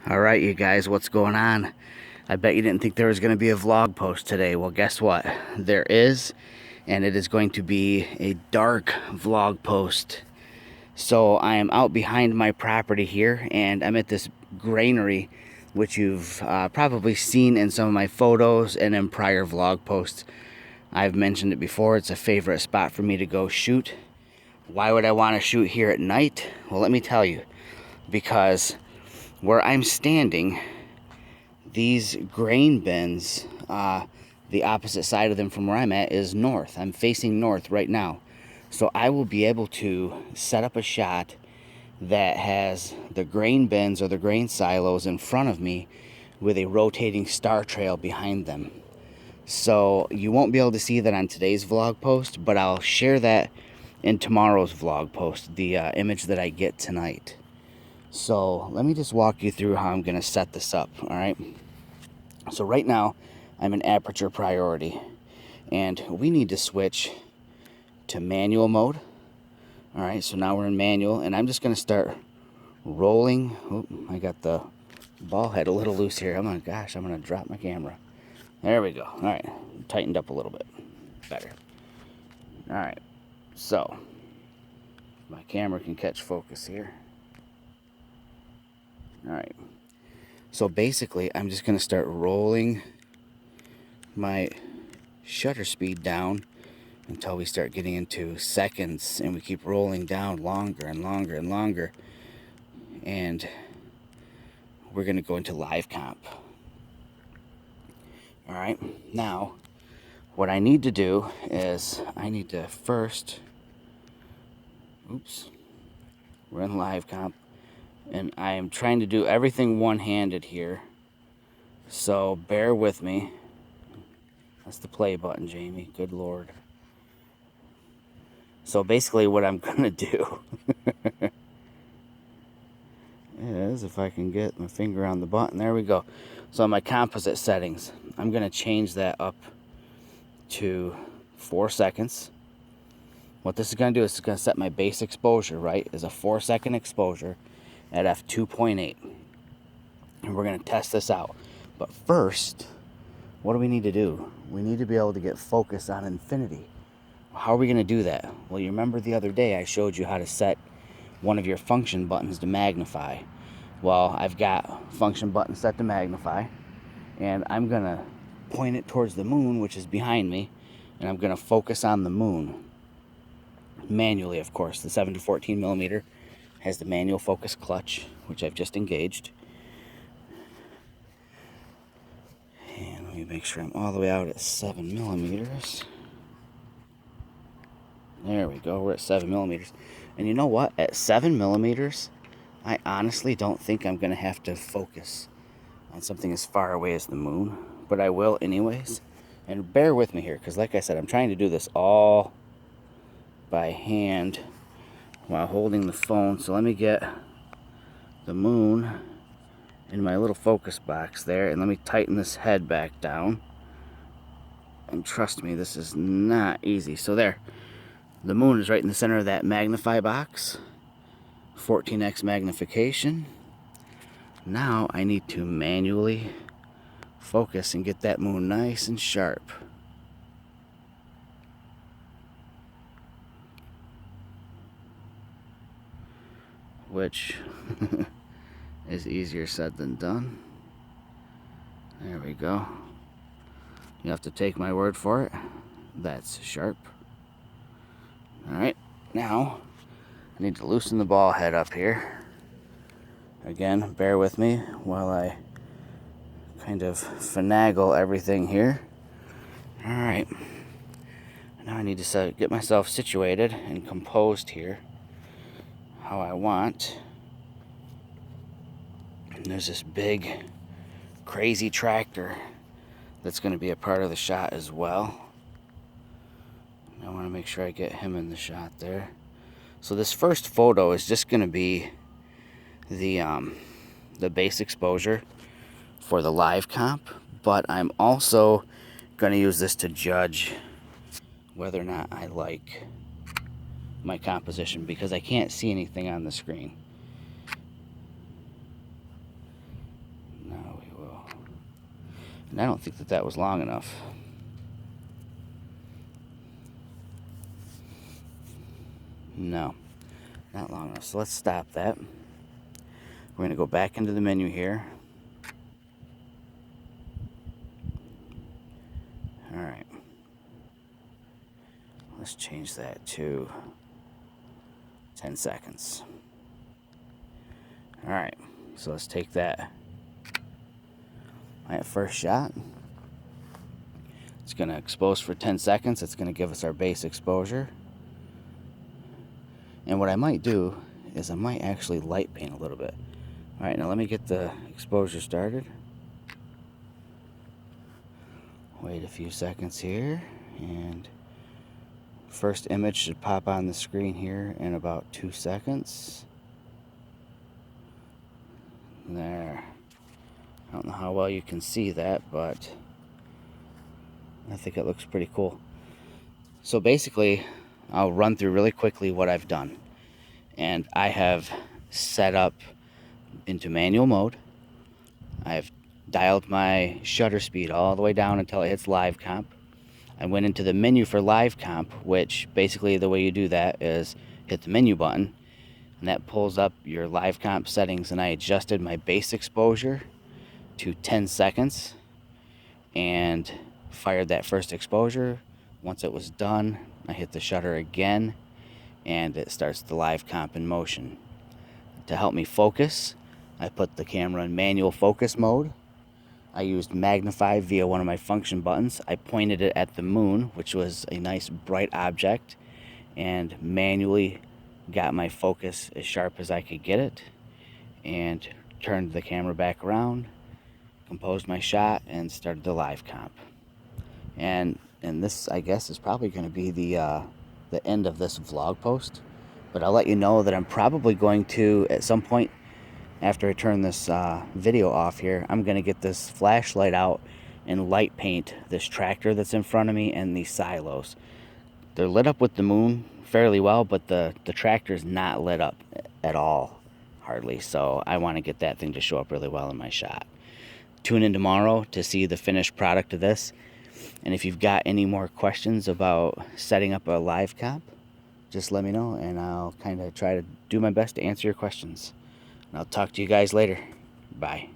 All right, you guys, what's going on? I bet you didn't think there was going to be a vlog post today. Well, guess what? There is, and it is going to be a dark vlog post. So I am out behind my property here, and I'm at this granary, which you've probably seen in some of my photos and in prior vlog posts. I've mentioned it before. It's a favorite spot for me to go shoot. Why would I want to shoot here at night? Well, let me tell you. Because where I'm standing, these grain bins, the opposite side of them from where I'm at is north. I'm facing north right now. So I will be able to set up a shot that has the grain bins or the grain silos in front of me with a rotating star trail behind them. So you won't be able to see that on today's vlog post, but I'll share that in tomorrow's vlog post, the image that I get tonight. So let me just walk you through how I'm going to set this up, all right? So right now, I'm in aperture priority, and we need to switch to manual mode. All right, so now we're in manual, and I'm just going to start rolling. Oh, I got the ball head a little loose here. I'm going to drop my camera. There we go. All right, tightened up a little bit. Better. All right, so my camera can catch focus here. All right, so basically I'm just going to start rolling my shutter speed down until we start getting into seconds, and we keep rolling down longer and longer and longer, and we're going to go into live comp. All right, now what I need to do is I need to first, we're in live comp, and I am trying to do everything one-handed here, so bear with me. That's the play button, Jamie. Good Lord. So basically what I'm going to do is, if I can get my finger on the button, there we go. So on my composite settings, I'm going to change that up to 4 seconds. What this is going to do is it's going to set my base exposure, right, as a 4-second exposure at f2.8. And we're going to test this out. But first, what do we need to do? We need to be able to get focus on infinity. How are we going to do that? Well, you remember the other day I showed you how to set one of your function buttons to magnify. Well, I've got function button set to magnify, and I'm going to point it towards the moon, which is behind me, and I'm going to focus on the moon. Manually, of course. The 7 to 14 millimeter has the manual focus clutch, which I've just engaged. And let me make sure I'm all the way out at 7 millimeters. There we go, we're at 7 millimeters. And you know what? At 7 millimeters, I honestly don't think I'm going to have to focus on something as far away as the moon, but I will anyways. And bear with me here, because like I said, I'm trying to do this all by hand while holding the phone. So let me get the moon in my little focus box there, and let me tighten this head back down. And trust me, this is not easy. So there. The moon is right in the center of that magnify box. 14x magnification. Now I need to manually focus and get that moon nice and sharp. Which is easier said than done. There we go. You have to take my word for it. That's sharp. Alright, now I need to loosen the ball head up here. Again, bear with me while I kind of finagle everything here. Alright, now I need to get myself situated and composed here how I want. And there's this big, crazy tractor that's going to be a part of the shot as well. I want to make sure I get him in the shot there. So this first photo is just going to be the base exposure for the live comp, but I'm also going to use this to judge whether or not I like my composition, because I can't see anything on the screen. And I don't think that that was long enough. No, not long enough. So let's stop that. We're going to go back into the menu here. All right. Let's change that to 10 seconds. All right. So let's take that. All right, first shot. It's going to expose for 10 seconds. It's going to give us our base exposure. And what I might do is I might actually light paint a little bit. All right, now let me get the exposure started. Wait a few seconds here, and first image should pop on the screen here in about 2 seconds. There. I don't know how well you can see that, but I think it looks pretty cool. So basically, I'll run through really quickly what I've done. And I have set up into manual mode. I've dialed my shutter speed all the way down until it hits live comp. I went into the menu for live comp, which basically the way you do that is hit the menu button, and that pulls up your live comp settings. And I adjusted my base exposure to 10 seconds and fired that first exposure. Once it was done, I hit the shutter again, and it starts the live comp in motion. To help me focus, I put the camera in manual focus mode. I used magnify via one of my function buttons. I pointed it at the moon, which was a nice bright object, and manually got my focus as sharp as I could get it, and turned the camera back around, composed my shot, and started the live comp. And this, I guess, is probably going to be the end of this vlog post. But I'll let you know that I'm probably going to, at some point after I turn this video off here, I'm going to get this flashlight out and light paint this tractor that's in front of me and these silos. They're lit up with the moon fairly well, but the tractor is not lit up at all, hardly. So I want to get that thing to show up really well in my shot. Tune in tomorrow to see the finished product of this. And if you've got any more questions about setting up a live comp, just let me know, and I'll kind of try to do my best to answer your questions. And I'll talk to you guys later. Bye.